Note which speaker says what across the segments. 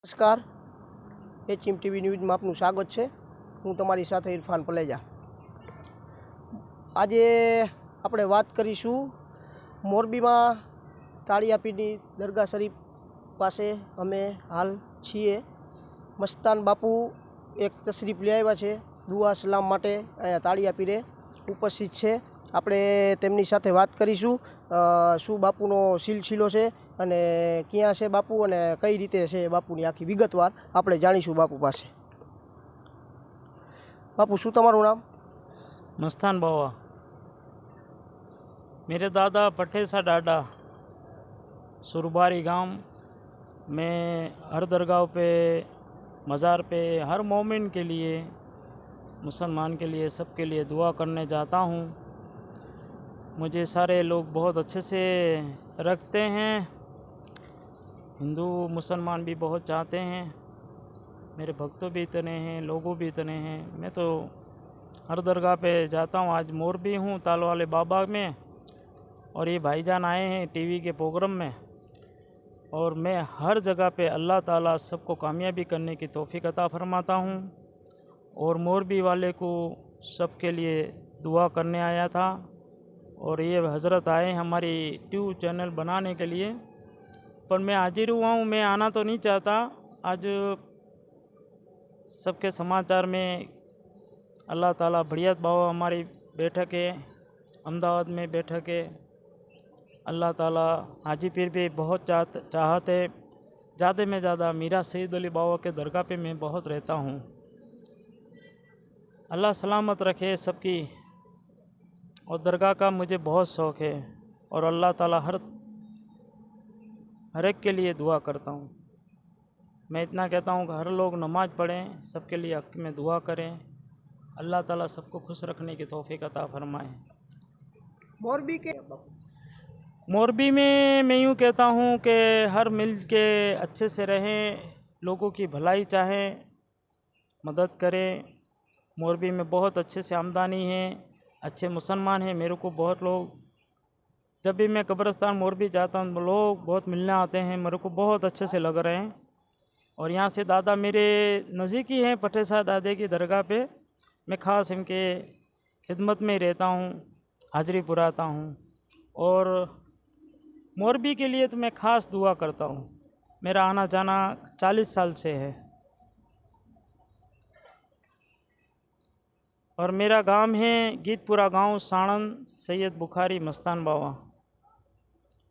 Speaker 1: નમસ્કાર, HM TV ન્યૂઝમાં આપનું સ્વાગત છે। હું તમારી સાથે ઇરફાન પલેજા। આજે આપણે વાત કરીશું મોરબીમાં તાળિયાપીરની દરગાહ શરીફ પાસે અમે હાલ છીએ। મસ્તાન બાપુ એક તશરીફ લઈ આવ્યા છે દુઆ સલામ માટે, અહીંયા તાળિયાપીરે ઉપસ્થિત છે। આપણે તેમની સાથે વાત કરીશું શું બાપુનો સિલસિલો છે અને ક્યાં છે બાપુ અને કઈ રીતે છે બાપુની આખી વિગતવાર આપણે જાણીશું બાપુ પાસે। बापू शू तमारू नाम?
Speaker 2: मस्तान बाबा। मेरे दादा पठेसा डाडा सुरबारी गांव में हर दरगाह पे, मज़ार पे, हर मोमिन के लिए, मुसलमान के लिए, सबके लिए दुआ करने जाता हूँ। मुझे सारे लोग बहुत अच्छे से रखते हैं, हिंदू मुसलमान भी बहुत चाहते हैं, मेरे भक्तों भी इतने हैं, लोगों भी इतने हैं। मैं तो हर दरगाह पे जाता हूँ। आज मोरबी हूँ ताल वाले बाबा में, और ये भाईजान आए हैं टीवी के प्रोग्राम में, और मैं हर जगह पे अल्लाह ताला सबको कामयाबी करने की तौफीक अता फरमाता हूँ। और मोरबी वाले को सबके लिए दुआ करने आया था, और ये हज़रत आए हमारी यूट्यूब चैनल बनाने के लिए, पर मैं हाजिर हुआ हूँ। मैं आना तो नहीं चाहता। आज सबके समाचार में अल्लाह ताला बढ़िया बाबा हमारी बैठक है, अहमदाबाद में बैठक है। अल्लाह ताला हाजी पीर भी बहुत चाहते, ज़्यादा में ज़्यादा मीरा सईद अली बाबा के दरगाह पे मैं बहुत रहता हूँ। अल्लाह सलामत रखे सबकी, और दरगाह का मुझे बहुत शौक़ है, और अल्लाह ताला हर एक के लिए दुआ करता हूँ। मैं इतना कहता हूँ कि हर लोग नमाज़ पढ़ें, सबके लिए हक़ में दुआ करें, अल्लाह ताला सबको खुश रखने की तौफीक अता फरमाए। मोरबी में मैं यूँ कहता हूँ कि हर मिल के अच्छे से रहें, लोगों की भलाई चाहें, मदद करें। मोरबी में बहुत अच्छे से आमदनी है, अच्छे मुसलमान हैं। मेरे को बहुत लोग, जब भी मैं कब्रिस्तान मोरबी जाता हूँ, लोग बहुत मिलने आते हैं, मेरे को बहुत अच्छे से लग रहे हैं। और यहाँ से दादा मेरे नज़दीक ही हैं, पठेसा दादे की दरगाह पे मैं ख़ास इनके खिदमत में रहता हूँ, हाज़री पुराता हूँ। और मोरबी के लिए तो मैं ख़ास दुआ करता हूँ। मेरा आना जाना 40 साल से है, और मेरा गांव है गीतपुरा गांव, साणंद, सैयद बुखारी मस्तान बाबा।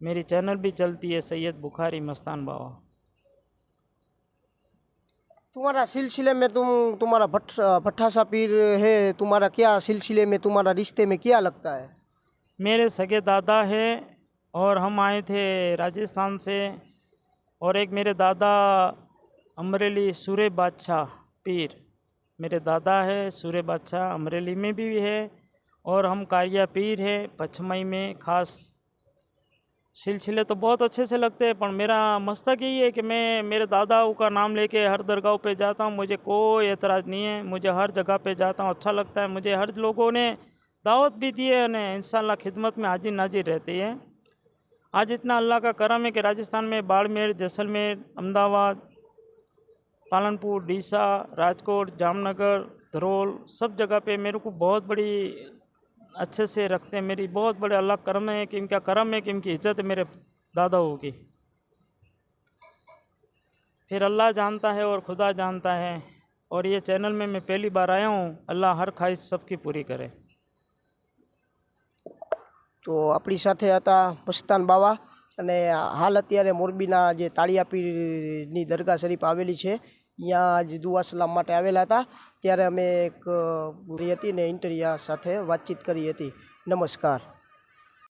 Speaker 2: मेरी चैनल भी चलती है सैयद बुखारी मस्तान बाबा।
Speaker 1: तुम्हारा सिलसिले में तुम्हारा भट्ठासा पीर है, तुम्हारा क्या सिलसिले में, तुम्हारा रिश्ते में क्या लगता है?
Speaker 2: मेरे सगे दादा है, और हम आए थे राजस्थान से, और एक मेरे दादा अमरेली सूरे बादशाह पीर, मेरे दादा है सूरे बादशाह अमरेली में भी है, और हम कारिया पीर है पचमई में। ख़ास सिलसिले तो बहुत अच्छे से लगते हैं, पर मेरा मस्तक यही है कि मैं मेरे दादाओं का नाम लेके हर दरगाह पे जाता हूँ। मुझे कोई एतराज़ नहीं है, मुझे हर जगह पे जाता हूँ, अच्छा लगता है। मुझे हर लोगों ने दावत भी दी है, उन्हें इंशाल्लाह खिदमत में हाजिर नाजिर रहती है। आज इतना अल्लाह का करम है कि राजस्थान में बाड़मेर, जैसलमेर, अहमदाबाद, पालनपुर, डीसा, राजकोट, जामनगर, धरोल, सब जगह पे मेरे को बहुत बड़ी अच्छे से रखते हैं। मेरी बहुत बड़े अल्लाह करम है कि इनका करम है कि इनकी इज्जत है मेरे दादाओं की। फिर अल्लाह जानता है और खुदा जानता है, और ये चैनल में मैं पहली बार आया हूँ। अल्लाह हर ख्वाहिश सबकी पूरी करे।
Speaker 1: तो अपनी साथे હતા મસ્તાન બાવા, અને હાલ અત્યારે મોરબીના જે તાળિયાપીરની દરગાહ શરીફ આવેલી છે, ત્યાં જ દુઆ સલામ માટે આવેલા હતા, ત્યારે અમે એક હતી ને ઇન્ટરવ્યૂ સાથે વાતચીત કરી હતી। નમસ્કાર।